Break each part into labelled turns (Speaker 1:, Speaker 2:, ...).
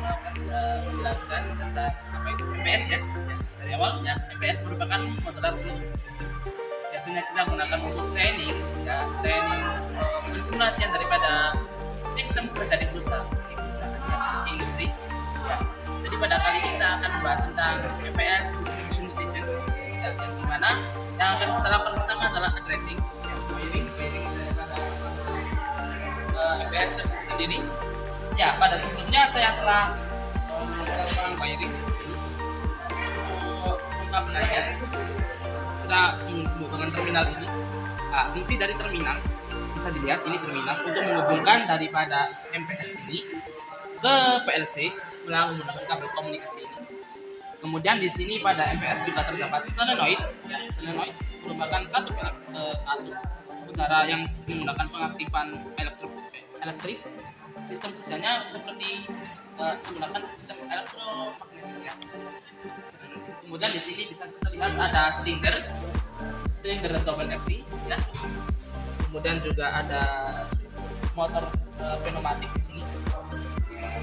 Speaker 1: akan menjelaskan tentang apa itu MPS ya. Dari awal ya, MPS merupakan modular production system. Biasanya kita gunakan untuk training ya, training pensimulasian daripada sistem kerja di perusahaan, di industri. Ya. Jadi pada kali ini kita akan membahas tentang MPS distribution station ya, yang dimana yang akan kita lakukan pertama adalah addressing ya, wiring daripada MPS tersebut sendiri. Ya, pada sebelumnya saya telah melakukan wiring di sini. Kabelnya kita menghubungkan terminal ini. Nah, fungsi dari terminal bisa dilihat ini terminal untuk menghubungkan daripada MPS ini ke PLC melalui menggunakan kabel komunikasi ini. Kemudian di sini pada MPS juga terdapat solenoid. Ya, solenoid merupakan katup udara yang menggunakan pengaktifan elektrik. Sistem kerjanya seperti menggunakan sistem elektromagnetik ya. Kemudian di sini bisa kita lihat ada silinder double acting ya. Kemudian juga ada motor pneumatik di sini.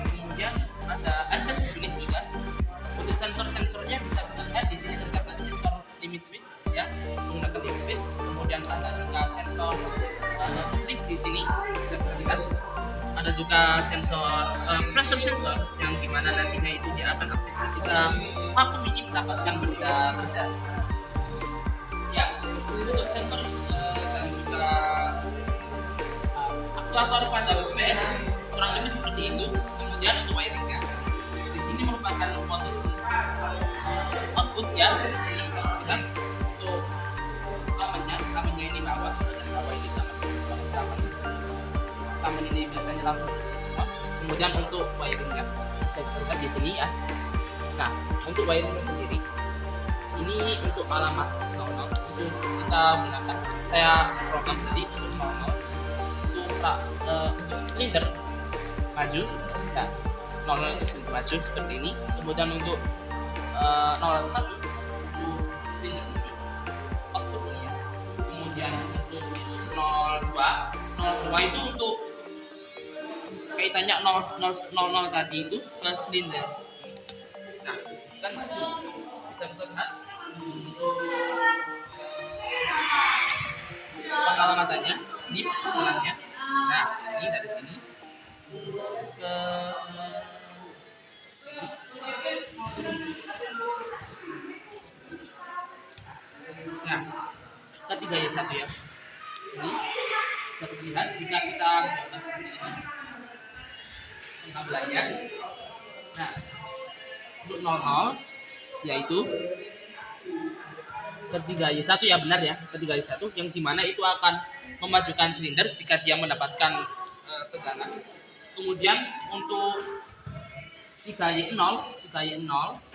Speaker 1: Kemudian ada access unit juga. Untuk sensor-sensornya bisa kita lihat di sini terdapat sensor limit switch ya, menggunakan limit switch. Kemudian ada juga sensor klik di sini bisa kita lihat. Ada juga sensor pressure sensor yang dimana nantinya itu dia akan aktif ketika vakum ini mendapatkan benda kerja. Ya, untuk sensor dan juga aktuator pada MPS kurang lebih seperti itu. Kemudian untuk wiringnya di sini merupakan motor output ya. Di sini bisa terlihat untuk kamennya ini bawah ini kamen ini biasanya langsung semua. Kemudian untuk wiringnya bisa terlihat di sini ya. Nah, untuk wiringnya sendiri ini untuk alamat 00 itu kita gunakan, saya program tadi untuk 00 untuk silinder maju ya, 00 itu silinder maju seperti ini. Kemudian untuk 01 untuk silinder output ini ya. Kemudian untuk 02 itu untuk kaitannya 00 tadi itu ke silinder. Nah, kan maju bisa kita lihat untuk pengalamatannya ini pesanannya. Nah, ini dari sini ke sini. Nah, ketiga ya satu ya. Ini bisa terlihat jika kita menggunakan seperti ini kabelnya. Nah, untuk 00 yaitu ketiga Y1 ya, benar ya, ketiga Y1 yang dimana itu akan memajukan silinder jika dia mendapatkan tegangan. Kemudian untuk 3Y0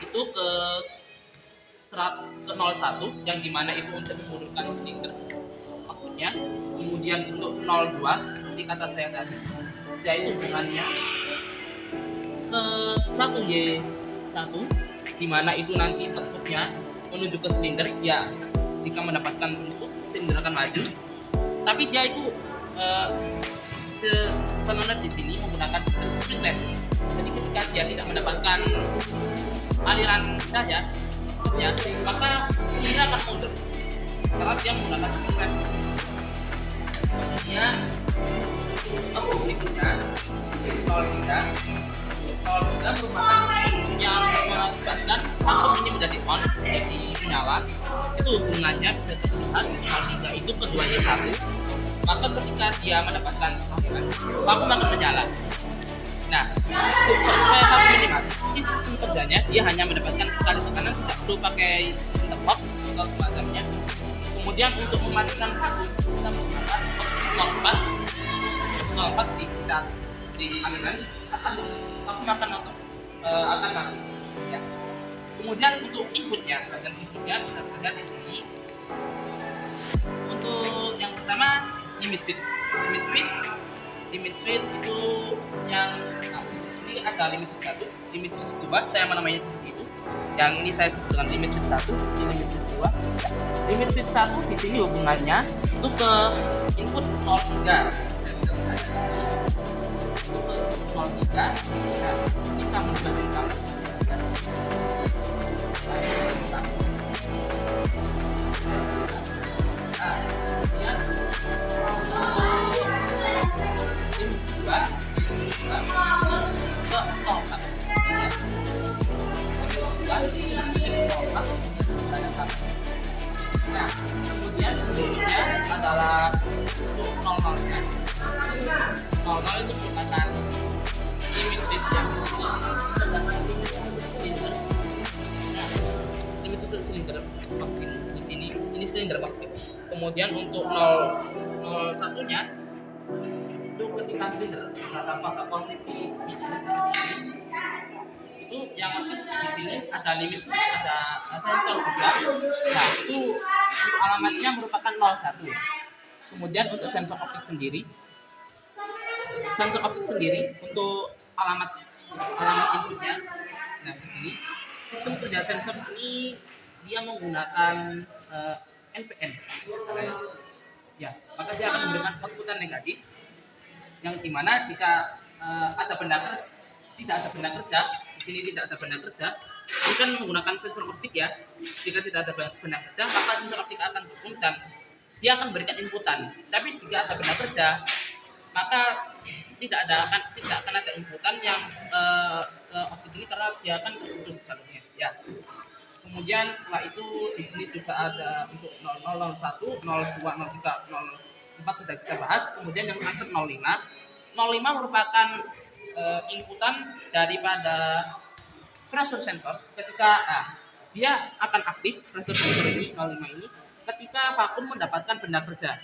Speaker 1: itu ke 01 yang dimana itu untuk memundurkan silinder waktunya. Kemudian untuk 02 seperti kata saya tadi, yaitu hubungannya ke 1Y1 dimana itu nanti outputnya menuju ke silinder. Ya, jika mendapatkan input silinder akan maju, tapi dia itu solenoid di sini menggunakan sistem split led. Jadi ketika dia tidak mendapatkan aliran cahaya ya, maka silinder akan mundur karena dia menggunakan split led. Kemudian output berikutnya 03 merupakan yang mengakibatkan vakum ini menjadi on, jadi menyala. Itu hubungannya bisa terlihat 03 itu keduanya satu, maka ketika dia mendapatkan aliran, vakum akan menyala. Nah, untuk supaya vakum ini mati, ini sistem kerjanya dia hanya mendapatkan sekali tekanan, tidak perlu pakai interlock atau semacamnya. Kemudian untuk mematikan vakum kita menggunakan 04 kita beri aliran saat vakum akan mati ya. Kemudian untuk inputnya bisa terlihat di sini. Untuk yang pertama limit switch itu yang ini ada limit switch 1, limit switch 2, saya menamainya seperti itu. Yang ini saya sebut dengan limit switch 1, ini limit switch 2. Ya. Limit switch 1 di sini hubungannya itu ke input 03. Saya bisa lihat di sini. Itu ke 03. Nah, kita 00 itu merupakan limit switch yang di sini terdapat limit satu silinder. Nah, limit satu silinder maksimum di sini ini silinder maksimum. Kemudian untuk 01 nya itu ketika silinder berada pada posisi minus seperti ini, itu yang aktif di sini ada limit, ada sensor juga. Nah, itu untuk alamatnya merupakan 01. Kemudian untuk sensor optik sendiri untuk alamat inputnya. Nah, di sini sistem kerja sensor ini dia menggunakan NPN. Ya, maka dia akan memberikan outputan negatif yang dimana jika tidak ada benda kerja, di sini tidak ada benda kerja, ini kan menggunakan sensor optik ya. Jika tidak ada benda kerja, maka sensor optik akan tutup dan dia akan berikan inputan. Tapi jika ada benda kerja, maka tidak akan ada inputan yang ke optik ini karena dia akan terputus jalurnya. Ya. Kemudian setelah itu di sini juga ada untuk 0001, 02, 03, 04 sudah kita bahas. Kemudian yang terakhir 05. 05 merupakan inputan daripada pressure sensor ketika dia akan aktif pressure sensor ini 05 ini ketika vakum mendapatkan benda kerja.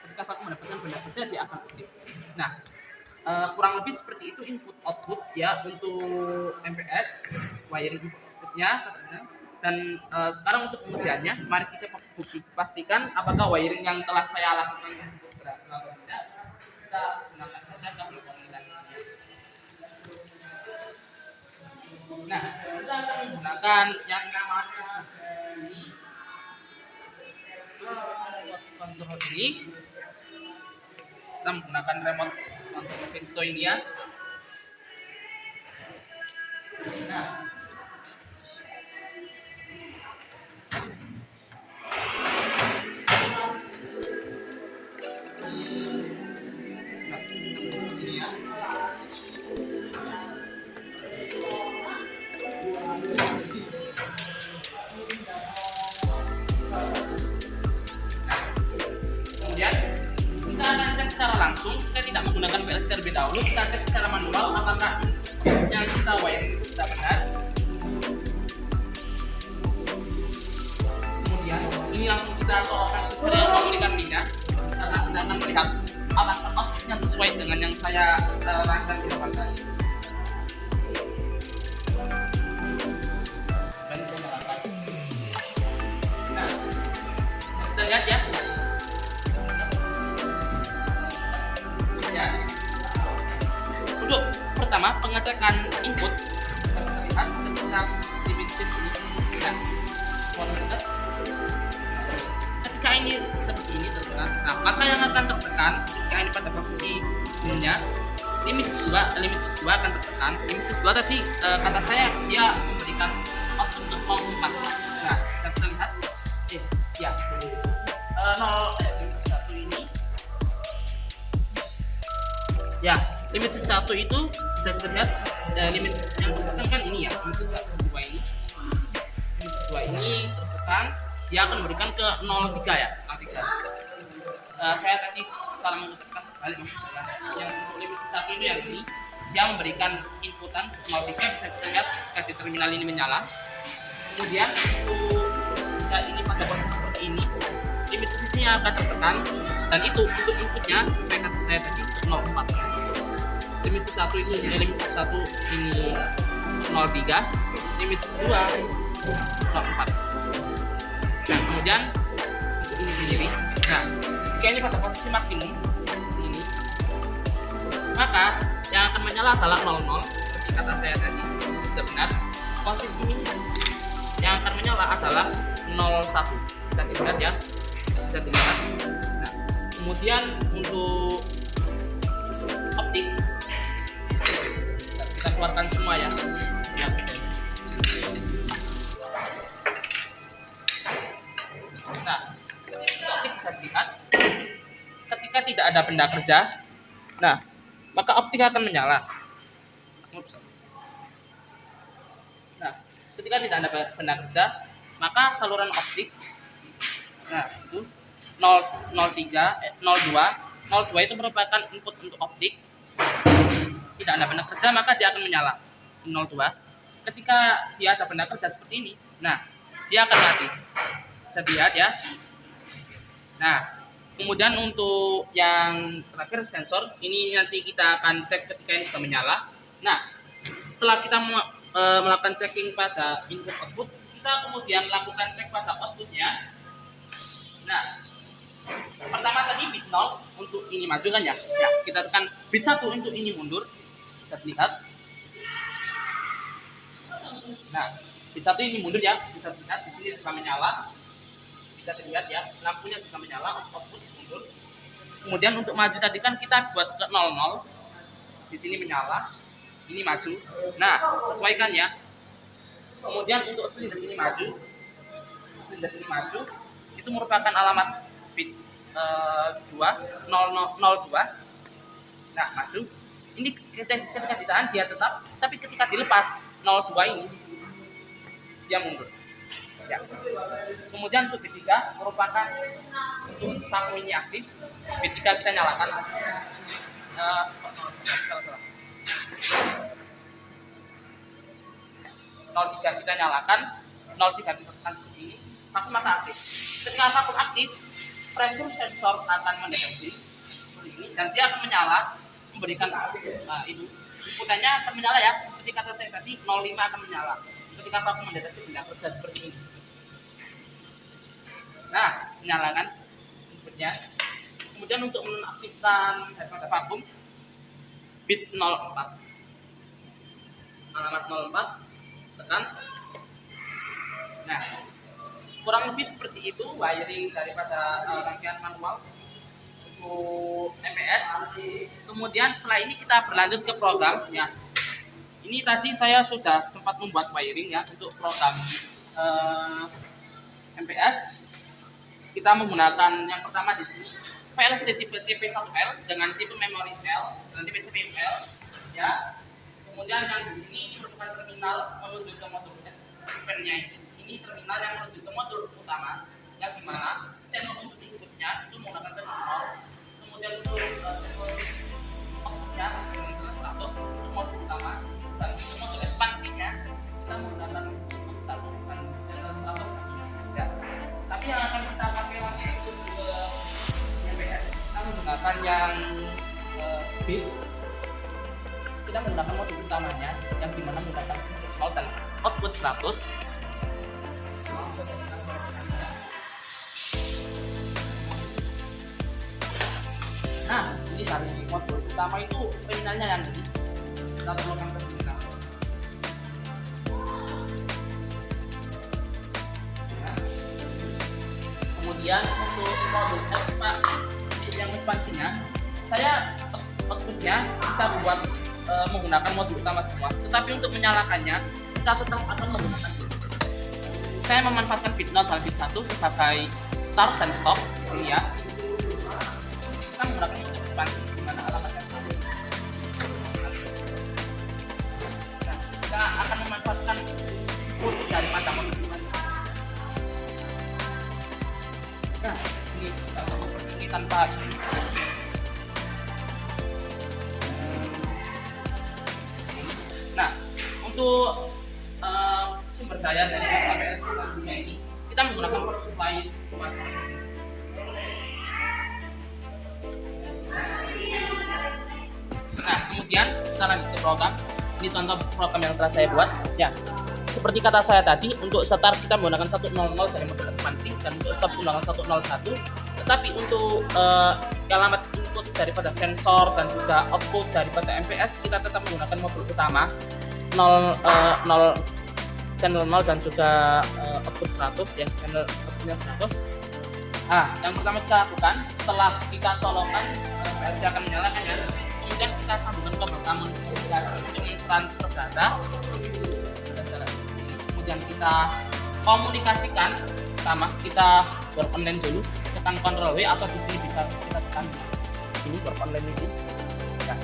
Speaker 1: Ketika vakum mendapatkan benda kerja dia akan aktif. Nah, kurang lebih seperti itu input output ya untuk MPS wiring input outputnya. Dan sekarang untuk pengujiannya, mari kita pastikan apakah wiring yang telah saya lakukan tersebut berhasil atau tidak. Kita gunakan saja kabel komunikasinya. Nah, kita akan menggunakan yang namanya ini remote control ini. Kita menggunakan remote control Festo ini ya. Nah, kemudian kita akan cek secara langsung, kita tidak menggunakan PLC terlebih dahulu, kita cek secara manual apakah yang kita wiring itu sudah benar. Kemudian ini langsung kita colokkan ke serial komunikasinya karena kita akan melihat apakah outputnya sesuai dengan yang saya rancang di depan tadi. Dan kita nyalakan. Nah, kita lihat ya. Untuk pertama pengecekan input bisa kita lihat ketika limit switch ini ya, ketika ini seperti ini tertekan, nah maka yang akan tertekan ketika ini pada posisi zoomnya limit switch 2 akan tertekan. Limit switch 2 tadi kata saya dia memberikan output untuk 04. Nah bisa kita lihat ya 01 ini ya. Limit switch 1 itu bisa kita lihat limit switch yang tertekan kan ini ya, limit switch 2 ini. Limit switch 2 ini tertekan, dia akan memberikan ke 03 ya, 03. Saya tadi salah mengucapkan balik maksud saya. Yang limit switch 1 itu yang ini, dia memberikan inputan 03 bisa kita lihat jika di terminal ini menyala. Kemudian untuk jika ini pada posisi seperti ini, limit switch ini akan tertekan dan itu untuk inputnya sesuai kata saya tadi ke 04. Limit switch 1 itu limit switch 1 ini 03, limit switch 2 04. Nah, kemudian untuk ini sendiri. Nah, jika ini pada posisi maksimum ini, maka yang akan menyala adalah 00 seperti kata saya tadi, sudah benar. Posisi ini yang akan menyala adalah 01. Bisa dilihat ya. Bisa dilihat. Nah, kemudian untuk optik kita keluarkan semua ya. Nah, optik bisa dilihat ketika tidak ada benda kerja. Nah, maka optik akan menyala. Nah, ketika tidak ada benda kerja, maka saluran optik nah itu 03, 02, 02 itu merupakan input untuk optik. Tidak ada benda kerja maka dia akan menyala. 02. Ketika dia ada benda kerja seperti ini, nah dia akan mati. Bisa dilihat ya. Nah, kemudian untuk yang terakhir sensor, ini nanti kita akan cek ketika ini sudah menyala. Nah, setelah kita melakukan checking pada input output, kita kemudian lakukan cek pada outputnya. Nah, pertama tadi bit 0 untuk ini maju kan ya? Ya, kita tekan bit 1 untuk ini mundur. Bisa dilihat. Nah, bit 1 ini mundur ya. Bisa dilihat di sini sudah menyala. Bisa dilihat ya, lampunya sudah menyala, output mundur. Kemudian untuk maju tadi kan kita buat ke 00. Di sini menyala, ini maju. Nah, sesuaikan ya. Kemudian untuk silinder ini maju. Silinder ini maju. Itu merupakan alamat bit 2 002. Nah, maju. Ini ketika ditahan dia tetap, tapi ketika dilepas 02 ini dia mundur. Ya. Kemudian untuk bit 3 merupakan untuk vakum ini aktif. Bit 3 kita nyalakan. 03 kita nyalakan, 03 kita tekan seperti ini, vakum maka aktif. Ketika vakum aktif, pressure sensor akan mendeteksi seperti ini dan dia akan menyala, memberikan itu inputannya akan menyala ya. Seperti kata saya tadi, 05 akan menyala. Ketika vakum mendeteksi benda kerja seperti ini. Nah, menyalakan inputnya. Kemudian untuk menonaktifkan daripada vakum, bit 04. Alamat 04 tekan. Nah, kurang lebih seperti itu wiring daripada rangkaian manual untuk MPS. Kemudian setelah ini kita berlanjut ke program ya. Ini tadi saya sudah sempat membuat wiring ya untuk program MPS. Kita menggunakan yang pertama di sini PLC tipe TP1L dengan tipe memori L dan tipe CPU L ya. Kemudian yang di sini merupakan terminal menuju ke modul S-nya ini terminal yang menuju ke modul utama yang dimana channel untuk inputnya itu menggunakan channel 0. Kemudian untuk channel outputnya dengan 100 untuk modul utama dan untuk modul ekspansinya kita menggunakan input 1 dan channel 100 ya. Tapi yang akan kita pakai langsung untuk ke MPS kita menggunakan yang bit. Kita menggunakan modul utamanya yang dimana menggunakan input 0 dan output 100. Nah, ini dari modul utama itu terminalnya yang ini. Kita turunkan ke terminal. Nah, kemudian untuk modul yang ekspansinya, saya outputnya kita buat menggunakan modul utama semua. Tetapi untuk menyalakannya kita tetap akan menggunakan bit. Saya memanfaatkan bit 0 dan bit 1 sebagai start dan stop di sini ya. Kita menggunakan modul ekspansi di mana alamatnya sama. Nah, kita akan memanfaatkan input daripada modul ekspansi. Nah, ini seperti ini tanpa ini. Nah, untuk sumber daya dari MPS selanjutnya ini kita menggunakan power supply. Nah, kemudian kita lanjut ke program. Ini contoh program yang telah saya buat. Ya, seperti kata saya tadi, untuk start kita menggunakan 100 dari modul ekspansi dan untuk stop menggunakan 101. Tetapi untuk alamat input daripada sensor dan juga output daripada MPS kita tetap menggunakan modul utama 0 channel 0 dan juga output 100 ya, channel outputnya 100. Yang pertama kita lakukan setelah kita colokkan PLC akan menyalakan ya. Kemudian kita sambungkan ke program komunikasi untuk mentransfer data. Kemudian kita komunikasikan, pertama kita work online dulu, tekan Ctrl W atau di sini bisa kita tekan ini work online ini. Ya,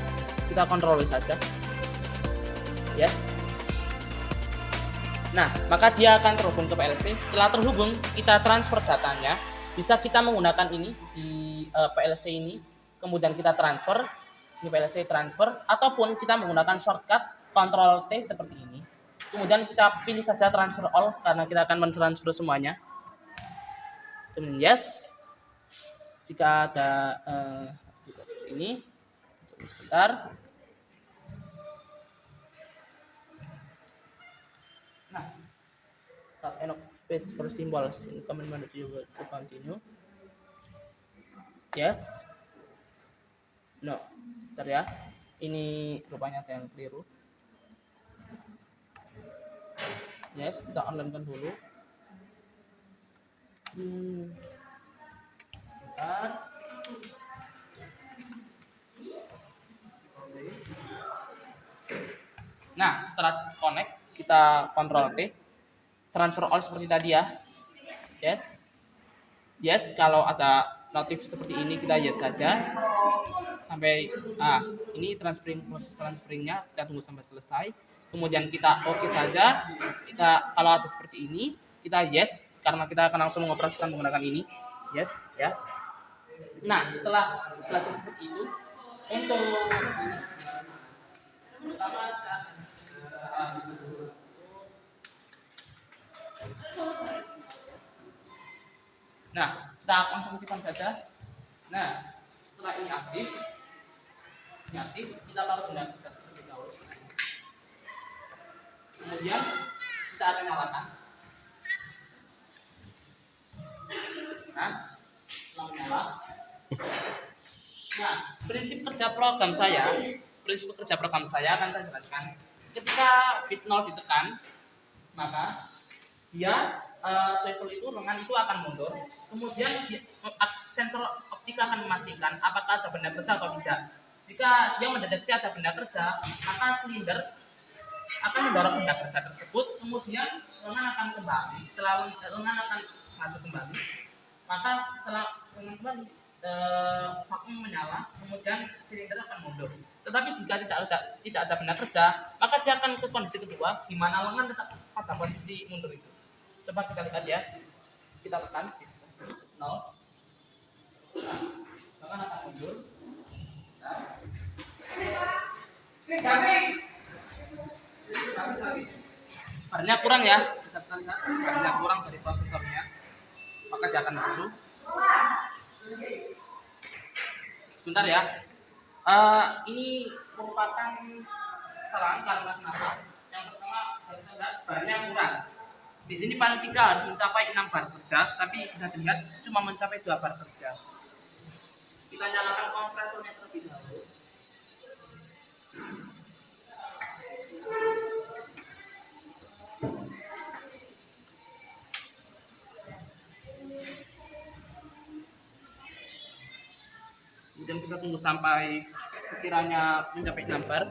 Speaker 1: kita Ctrl W saja. Yes. Nah, maka dia akan terhubung ke PLC. Setelah terhubung, kita transfer datanya. Bisa kita menggunakan ini di PLC ini kemudian kita transfer, ini PLC transfer, ataupun kita menggunakan shortcut Ctrl T seperti ini. Kemudian kita pilih saja transfer all karena kita akan mentransfer semuanya. Kemudian yes. Jika ada seperti ini, tunggu sebentar. Nah, start and space for symbols in command mode to continue. Yes. No. Bentar ya. Ini rupanya ada yang keliru. Yes, kita online kan dulu. Bentar. Nah, setelah connect, kita Ctrl T, transfer all seperti tadi ya. Yes. Yes, kalau ada notif seperti ini kita yes saja. Sampai ini proses transferringnya kita tunggu sampai selesai. Kemudian kita oke saja. Kita kalau ada seperti ini, kita yes karena kita akan langsung mengoperasikan menggunakan ini. Yes, ya. Nah, setelah selesai seperti itu, untuk pertama kita langsung aktifkan saja. Nah, setelah ini aktif, kita taruh benda kerja terlebih dahulu. Kemudian kita akan nyalakan. Nah, setelah menyala. Nah, prinsip kerja program saya akan saya jelaskan. Ketika bit 0 ditekan, maka dia swivel itu lengan itu akan mundur. Kemudian sensor optika akan memastikan apakah ada benda kerja atau tidak. Jika dia mendeteksi ada benda kerja, maka silinder akan mendorong benda kerja tersebut. Kemudian lengan akan kembali. Setelah lengan akan masuk kembali, maka setelah lengan kembali vakum menyala, kemudian silinder akan mundur. Tetapi jika tidak ada benda kerja, maka dia akan ke kondisi kedua, di mana lengan tetap pada posisi mundur itu. Coba kita lihat ya, kita tekan 0, lengan akan mundur. Barnya kurang ya, kita lihat barnya kurang dari prosesornya, maka dia akan maju. Sebentar ya, ini merupakan kesalahan karena kenapa? Yang pertama harus lihat barnya kurang. Di sini paling tidak harus mencapai 6 bar kerja, tapi bisa dilihat cuma mencapai 2 bar kerja. Kita nyalakan kompresornya terlebih dahulu. Kemudian kita tunggu sampai sekiranya mencapai 6 bar.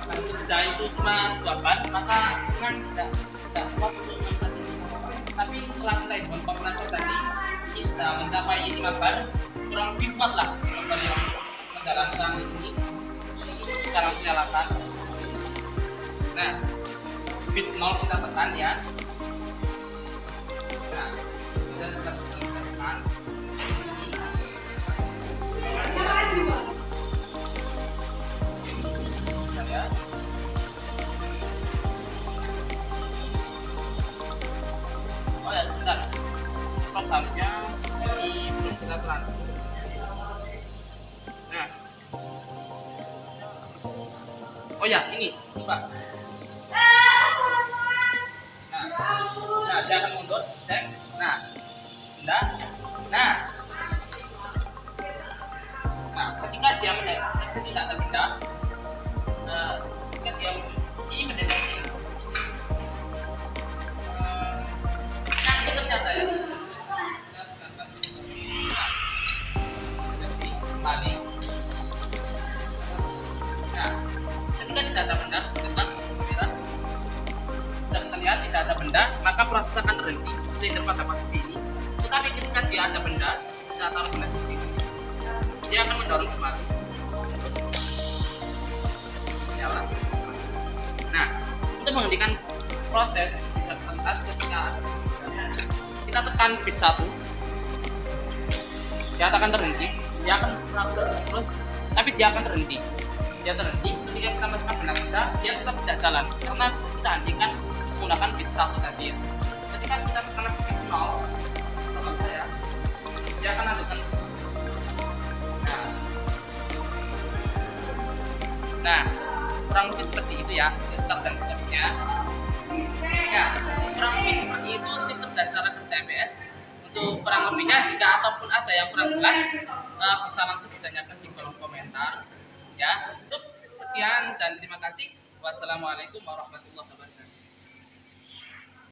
Speaker 1: Dan kerja itu cuma 2 bar, maka dengan tidak kuat untuk mengatasi. Tapi setelah kita hitung kompresor tadi, ini sudah mencapai 5 bar, kurang lebih kuat lah dari menjalankan ini. Kita langsung nyalakan. Nah, bit 0 kita tekan ya. Nah, kita tekan. Oh ya, sebentar. Programnya ini belum kita transfer. Nah, oh ya, ini coba. Nah, dia akan mundur, cek. Nah, ketika dia mendeteksi tidak ada benda, ketika dia ini mendeteksi, itu ternyata ya. Kembali. Nah, ketika tidak ada benda, kita lihat tidak ada benda, maka proses akan terhenti silinder pada posisi ini. Tetapi ketika dia ada benda, kita taruh benda seperti ini. dia akan mendorong kembali. Nyala. Nah, untuk menghentikan proses atas ketika kita tekan bit 1, dia akan terhenti, dia akan melakukan terus, tapi dia akan terhenti. Dia terhenti ketika kita masukkan benar bisa, dia tetap tidak jalan karena kita hentikan menggunakan bit 1 tadi ya. Ketika kita tekan bit 0, teman saya, dia akan lanjutkan. Nah, kurang lebih seperti itu ya, start dan stopnya. Ya, kurang lebih seperti itu sistem dan cara kerja MPS. Untuk kurang lebihnya, jika ataupun ada yang kurang jelas, bisa langsung ditanyakan di kolom komentar. Ya, untuk sekian dan terima kasih. Wassalamualaikum warahmatullahi wabarakatuh.